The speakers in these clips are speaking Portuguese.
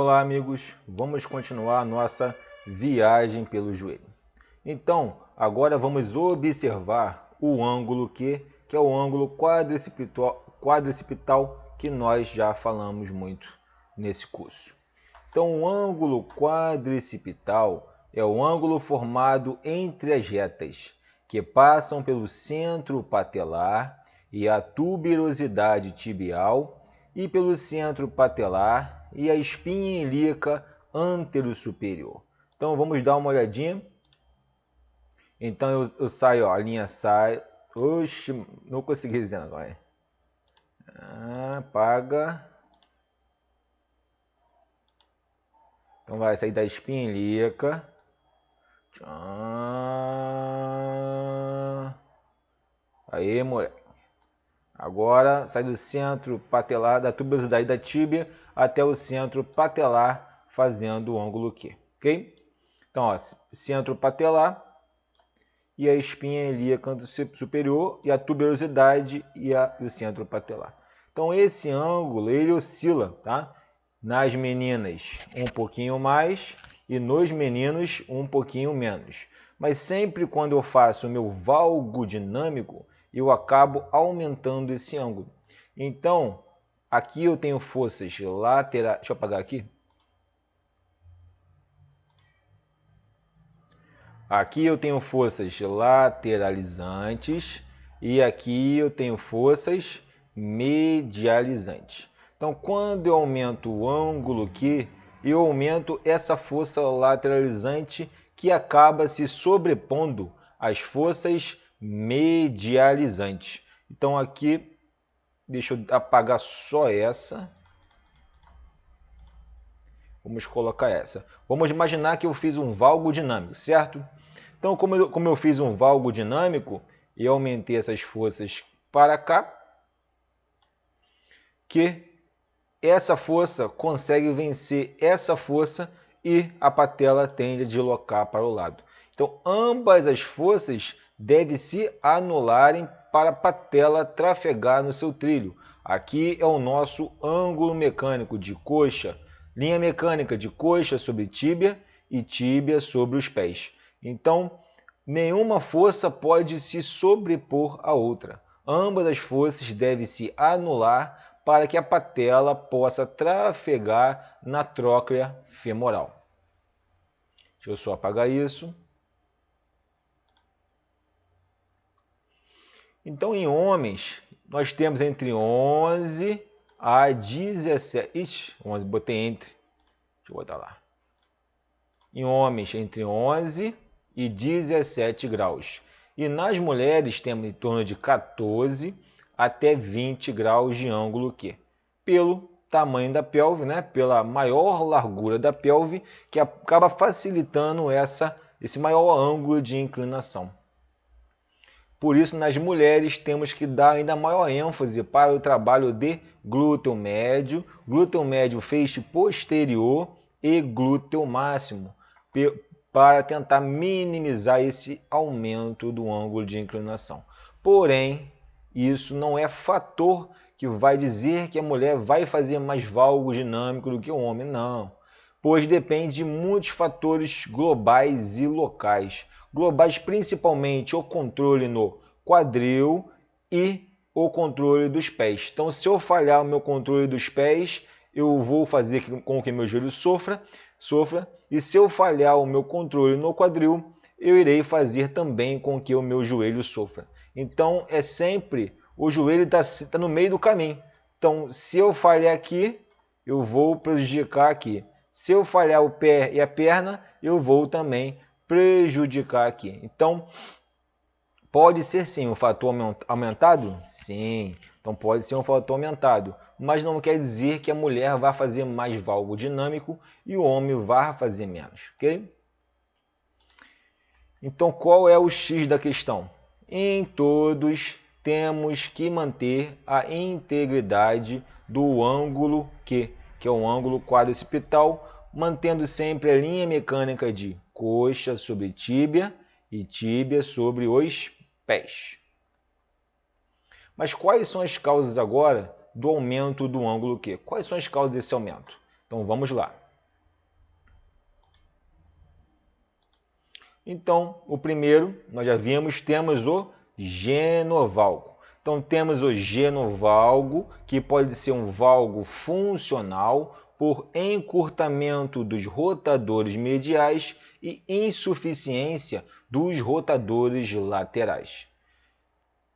Olá, amigos, vamos continuar a nossa viagem pelo joelho. Então, agora vamos observar o ângulo Q, que é o ângulo quadricipital que nós já falamos muito nesse curso. Então, o ângulo quadricipital é o ângulo formado entre as retas que passam pelo centro patelar e a tuberosidade tibial e pelo centro patelar e a espinha ilíaca antero-superior. Então, vamos dar uma olhadinha. Então, eu saio, ó, a linha sai... Oxi, não consegui dizer agora. Apaga. Então, vai sair da espinha ilíaca. Aí, moleque. Agora, sai do centro patelar, da tuberosidade da tíbia até o centro patelar, fazendo o ângulo Q, ok? Então, ó, centro patelar e a espinha ilíaca superior e a tuberosidade e o centro patelar. Então, esse ângulo, ele oscila, tá? Nas meninas, um pouquinho mais e nos meninos, um pouquinho menos. Mas sempre quando eu faço o meu valgo dinâmico, eu acabo aumentando esse ângulo. Então, aqui eu tenho forças laterais. Deixa eu apagar aqui. Aqui eu tenho forças lateralizantes e aqui eu tenho forças medializantes. Então, quando eu aumento o ângulo aqui, eu aumento essa força lateralizante que acaba se sobrepondo às forças medializantes. Então, aqui, deixa eu apagar só essa. Vamos colocar essa. Vamos imaginar que eu fiz um valgo dinâmico, certo? Então, como eu fiz um valgo dinâmico, eu aumentei essas forças para cá, que essa força consegue vencer essa força e a patela tende a deslocar para o lado. Então, ambas as forças devem se anularem para a patela trafegar no seu trilho. Aqui é o nosso ângulo mecânico de coxa, linha mecânica de coxa sobre tíbia e tíbia sobre os pés. Então, nenhuma força pode se sobrepor à outra. Ambas as forças devem se anular para que a patela possa trafegar na tróclea femoral. Deixa eu só apagar isso. Então, em homens, nós temos entre 11 a 17... Ixi, 11, botei entre. Deixa eu botar lá. Em homens, entre 11 e 17 graus. E nas mulheres, temos em torno de 14 até 20 graus de ângulo Q. Pelo tamanho da pelve, né? Pela maior largura da pelve, que acaba facilitando esse maior ângulo de inclinação. Por isso, nas mulheres, temos que dar ainda maior ênfase para o trabalho de glúteo médio feixe posterior e glúteo máximo, para tentar minimizar esse aumento do ângulo de inclinação. Porém, isso não é fator que vai dizer que a mulher vai fazer mais valgo dinâmico do que o homem, não. Pois depende de muitos fatores globais e locais. Globais principalmente o controle no quadril e o controle dos pés. Então, se eu falhar o meu controle dos pés, eu vou fazer com que meu joelho sofra. E se eu falhar o meu controle no quadril, eu irei fazer também com que o meu joelho sofra. Então, é sempre o joelho está no meio do caminho. Então, se eu falhar aqui, eu vou prejudicar aqui. Se eu falhar o pé e a perna, eu vou também prejudicar aqui. Então, pode ser sim um fator aumentado? Sim, então pode ser um fator aumentado. Mas não quer dizer que a mulher vai fazer mais valgo dinâmico e o homem vai fazer menos, ok? Então, qual é o X da questão? Em todos, temos que manter a integridade do ângulo Q, que é o ângulo quadricipital, mantendo sempre a linha mecânica de coxa sobre tíbia e tíbia sobre os pés. Mas quais são as causas agora do aumento do ângulo Q? Quais são as causas desse aumento? Então vamos lá. Então, o primeiro, nós já vimos, temos o genovalgo. Então, temos o genovalgo, que pode ser um valgo funcional por encurtamento dos rotadores mediais e insuficiência dos rotadores laterais.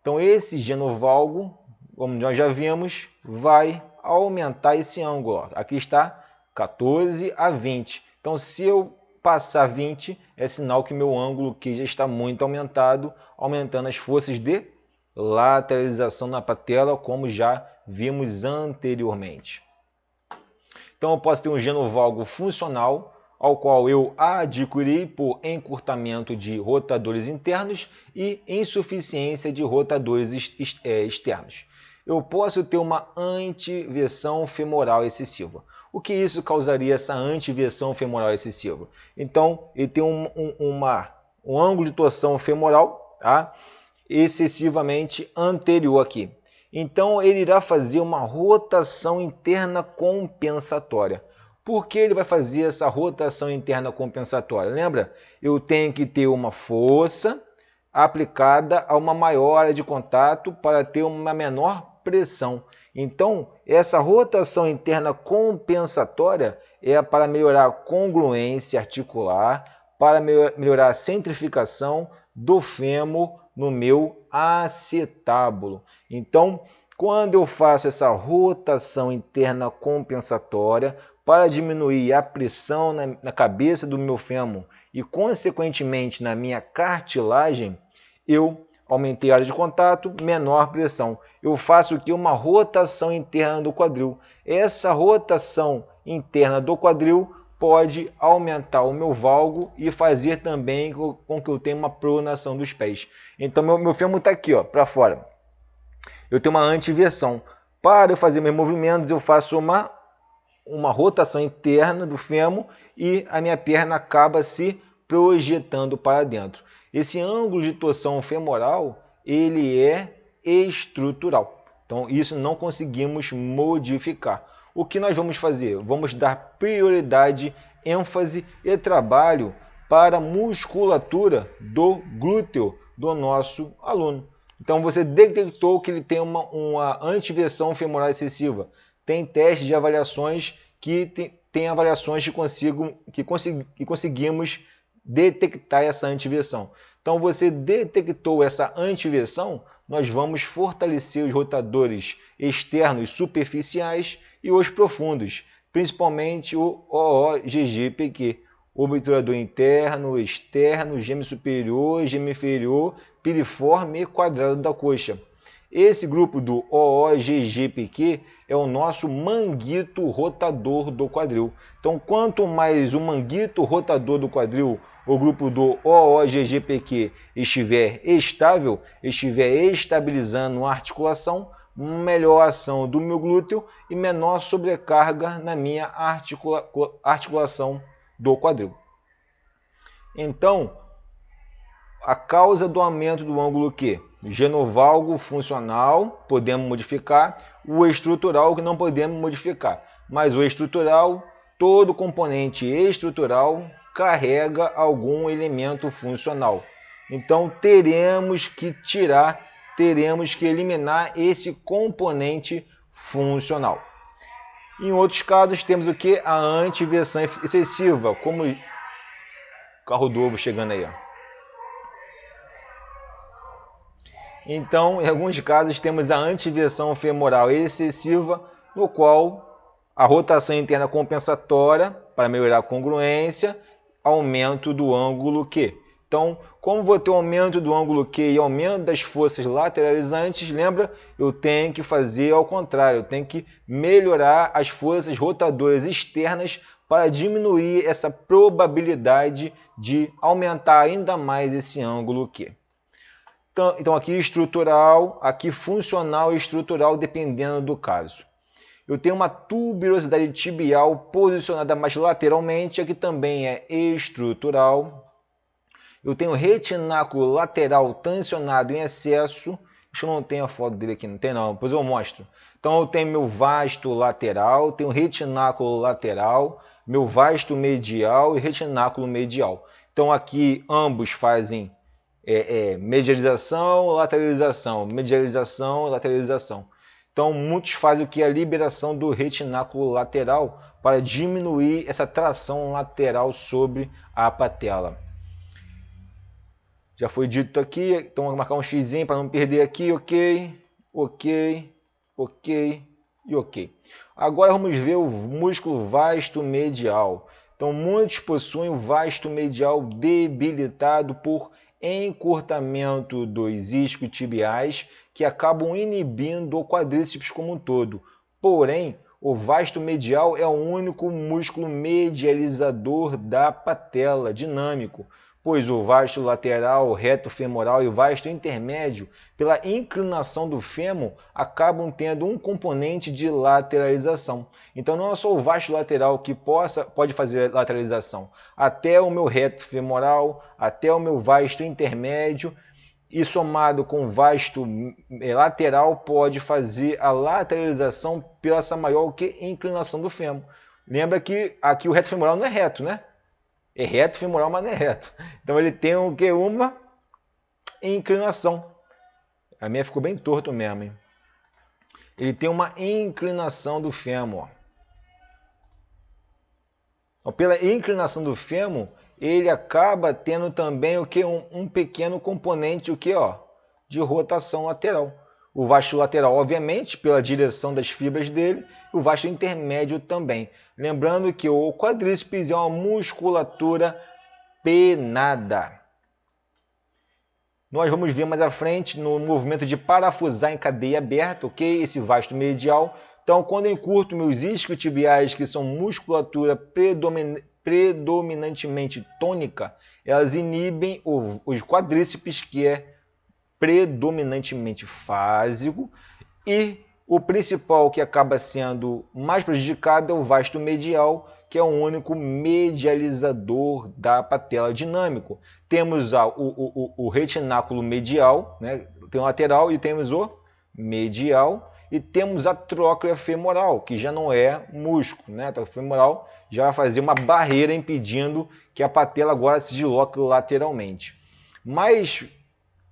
Então, esse genovalgo, como nós já vimos, vai aumentar esse ângulo. Aqui está 14 a 20. Então, se eu passar 20, é sinal que meu ângulo aqui já está muito aumentado, aumentando as forças de lateralização na patela, como já vimos anteriormente. Então, eu posso ter um genovalgo funcional, ao qual eu adquiri por encurtamento de rotadores internos e insuficiência de rotadores externos. Eu posso ter uma antiversão femoral excessiva. O que isso causaria, essa antiversão femoral excessiva? Então, ele tem um ângulo de torção femoral, tá, excessivamente anterior aqui. Então, ele irá fazer uma rotação interna compensatória. Por que ele vai fazer essa rotação interna compensatória? Lembra? Eu tenho que ter uma força aplicada a uma maior área de contato para ter uma menor pressão. Então, essa rotação interna compensatória é para melhorar a congruência articular, para melhorar a centrificação do fêmur no meu acetábulo. Então, quando eu faço essa rotação interna compensatória para diminuir a pressão na cabeça do meu fêmur e, consequentemente, na minha cartilagem, eu aumentei a área de contato, menor pressão. Eu faço aqui uma rotação interna do quadril. Essa rotação interna do quadril pode aumentar o meu valgo e fazer também com que eu tenha uma pronação dos pés. Então, meu fêmur está aqui, para fora. Eu tenho uma antiversão. Para eu fazer meus movimentos, eu faço uma rotação interna do fêmur e a minha perna acaba se projetando para dentro. Esse ângulo de torção femoral, ele é estrutural. Então, isso não conseguimos modificar. O que nós vamos fazer? Vamos dar prioridade, ênfase e trabalho para a musculatura do glúteo do nosso aluno. Então, você detectou que ele tem uma antiversão femoral excessiva. Tem testes de avaliações que tem avaliações que conseguimos detectar essa antiversão. Então, você detectou essa antiversão, nós vamos fortalecer os rotadores externos superficiais e os profundos, principalmente o OOGG-PQ, obturador interno, externo, gêmeo superior, gêmeo inferior, piriforme e quadrado da coxa. Esse grupo do OOGG-PQ é o nosso manguito rotador do quadril. Então, quanto mais o manguito rotador do quadril, o grupo do OOGG-PQ, estiver estável, estiver estabilizando a articulação, melhor ação do meu glúteo e menor sobrecarga na minha articulação do quadril. Então, a causa do aumento do ângulo Q? Genovalgo funcional, podemos modificar. O estrutural, que não podemos modificar. Mas o estrutural, todo componente estrutural carrega algum elemento funcional. Então, teremos que eliminar esse componente funcional. Em outros casos, temos o que? A antiversão excessiva, como o carro do ovo chegando aí, ó. Então, em alguns casos, temos a antiversão femoral excessiva, no qual a rotação interna compensatória, para melhorar a congruência, aumento do ângulo Q. Então, como vou ter um aumento do ângulo Q e aumento das forças lateralizantes, lembra? Eu tenho que fazer ao contrário, eu tenho que melhorar as forças rotadoras externas para diminuir essa probabilidade de aumentar ainda mais esse ângulo Q. Então, aqui estrutural, aqui funcional e estrutural, dependendo do caso. Eu tenho uma tuberosidade tibial posicionada mais lateralmente, aqui também é estrutural. Eu tenho retináculo lateral tensionado em excesso. Acho que eu não tenho a foto dele aqui, não tem não, depois eu mostro. Então eu tenho meu vasto lateral, tenho retináculo lateral, meu vasto medial e retináculo medial. Então aqui ambos fazem medialização, lateralização, medialização, lateralização. Então muitos fazem o que? A liberação do retináculo lateral para diminuir essa tração lateral sobre a patela. Já foi dito aqui, então vou marcar um X para não perder aqui, ok, ok, ok e ok. Agora vamos ver o músculo vasto medial. Então muitos possuem o vasto medial debilitado por encurtamento dos isquiotibiais que acabam inibindo o quadríceps como um todo. Porém, o vasto medial é o único músculo medializador da patela, dinâmico, pois o vasto lateral, o reto femoral e o vasto intermédio, pela inclinação do fêmur, acabam tendo um componente de lateralização. Então não é só o vasto lateral que pode fazer lateralização, até o meu reto femoral, até o meu vasto intermédio, e somado com o vasto lateral pode fazer a lateralização pela essa maior inclinação do fêmur. Lembra que aqui o reto femoral não é reto, né? É reto femoral, mas não é reto. Então ele tem o que? Uma inclinação. A minha ficou bem torto mesmo, hein? Ele tem uma inclinação do fêmur. Então, pela inclinação do fêmur, ele acaba tendo também o que? Um pequeno componente o que? De rotação lateral. O vasto lateral, obviamente, pela direção das fibras dele, e o vasto intermédio também. Lembrando que o quadríceps é uma musculatura penada. Nós vamos ver mais à frente no movimento de parafusar em cadeia aberta, ok? Esse vasto medial. Então, quando eu encurto meus isquiotibiais, que são musculatura predominantemente tônica, elas inibem os quadríceps, que é predominantemente fásico, e o principal que acaba sendo mais prejudicado é o vasto medial, que é o único medializador da patela, dinâmico. Temos o retináculo medial, né? Tem o lateral e temos o medial, e temos a tróclea femoral, que já não é músculo, né? A tróclea femoral já vai fazer uma barreira impedindo que a patela agora se desloque lateralmente. Mas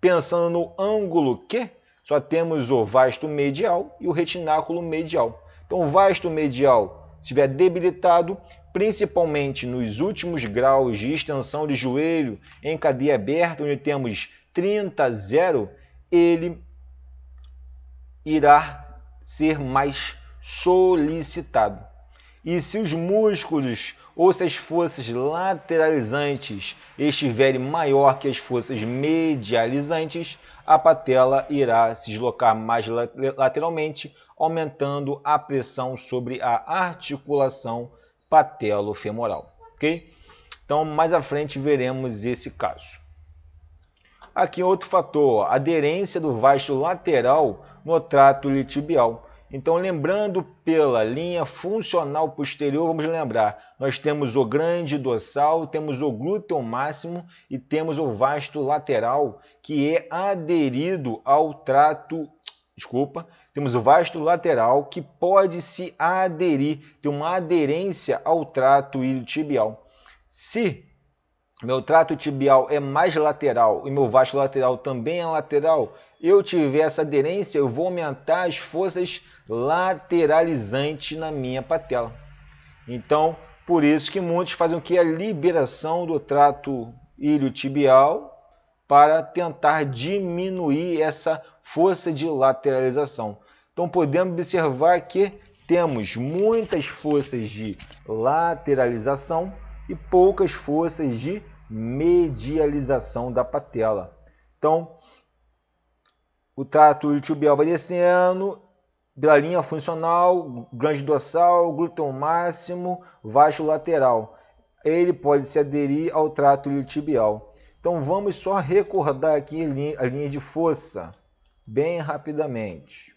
pensando no ângulo Q, só temos o vasto medial e o retináculo medial. Então, o vasto medial, se estiver debilitado, principalmente nos últimos graus de extensão de joelho em cadeia aberta, onde temos 30-0, ele irá ser mais solicitado. E se os músculos ou se as forças lateralizantes estiverem maior que as forças medializantes, a patela irá se deslocar mais lateralmente, aumentando a pressão sobre a articulação patelofemoral. Ok? Então, mais à frente veremos esse caso. Aqui outro fator, aderência do vasto lateral no trato iliotibial. Então, lembrando pela linha funcional posterior, vamos lembrar, nós temos o grande dorsal, temos o glúteo máximo e temos o vasto lateral, que é aderido ao trato, temos o vasto lateral que pode se aderir, tem uma aderência ao trato iliotibial. Se meu trato tibial é mais lateral e meu vasto lateral também é lateral, eu tiver essa aderência, eu vou aumentar as forças lateralizantes na minha patela. Então, por isso que muitos fazem o que? A liberação do trato iliotibial para tentar diminuir essa força de lateralização. Então, podemos observar que temos muitas forças de lateralização e poucas forças de medialização da patela. Então, o trato iliotibial vai descendo pela linha funcional, grande dorsal, glúteo máximo, vasto lateral. Ele pode se aderir ao trato iliotibial. Então, vamos só recordar aqui a linha de força, bem rapidamente.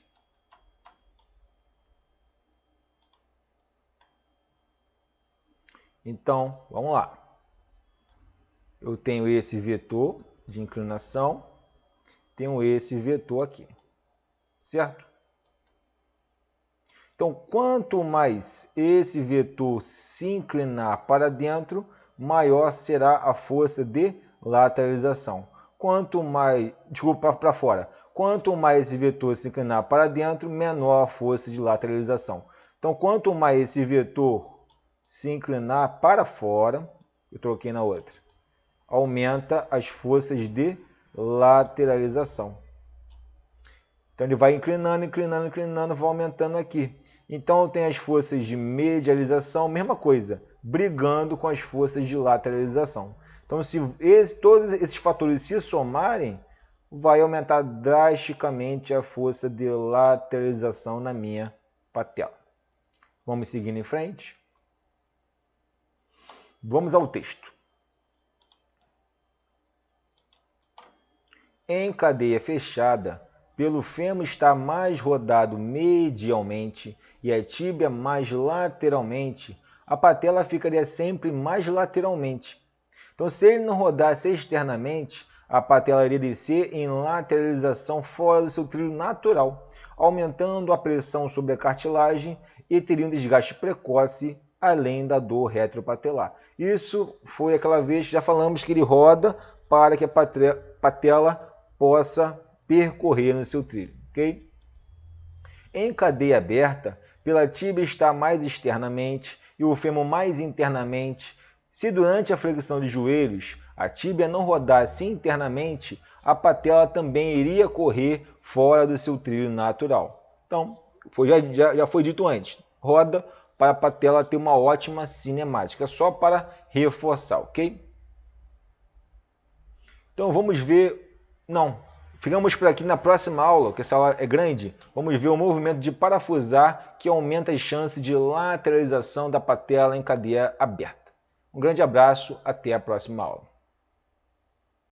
Então, vamos lá. Eu tenho esse vetor de inclinação, tenho esse vetor aqui, certo? Então, quanto mais esse vetor se inclinar para dentro, maior será a força de lateralização. Quanto mais, para fora. Quanto mais esse vetor se inclinar para dentro, menor a força de lateralização. Então, quanto mais esse vetor se inclinar para fora, eu troquei na outra, aumenta as forças de lateralização. Então, ele vai inclinando, inclinando, inclinando, vai aumentando aqui. Então, eu tenho as forças de medialização, mesma coisa, brigando com as forças de lateralização. Então, se todos esses fatores se somarem, vai aumentar drasticamente a força de lateralização na minha patela. Vamos seguindo em frente. Vamos ao texto. Em cadeia fechada, pelo fêmur estar mais rodado medialmente e a tíbia mais lateralmente, a patela ficaria sempre mais lateralmente. Então, se ele não rodasse externamente, a patela iria descer em lateralização fora do seu trilho natural, aumentando a pressão sobre a cartilagem e teria um desgaste precoce, além da dor retropatelar. Isso foi aquela vez que já falamos que ele roda para que a patela possa percorrer no seu trilho, ok? Em cadeia aberta, pela tíbia está mais externamente e o fêmur mais internamente. Se durante a flexão de joelhos a tíbia não rodasse internamente, a patela também iria correr fora do seu trilho natural. Então, já foi dito antes, roda para a patela ter uma ótima cinemática, só para reforçar, ok? Então vamos ver, ficamos por aqui na próxima aula, que essa aula é grande, vamos ver o movimento de parafusar que aumenta as chances de lateralização da patela em cadeia aberta. Um grande abraço, até a próxima aula.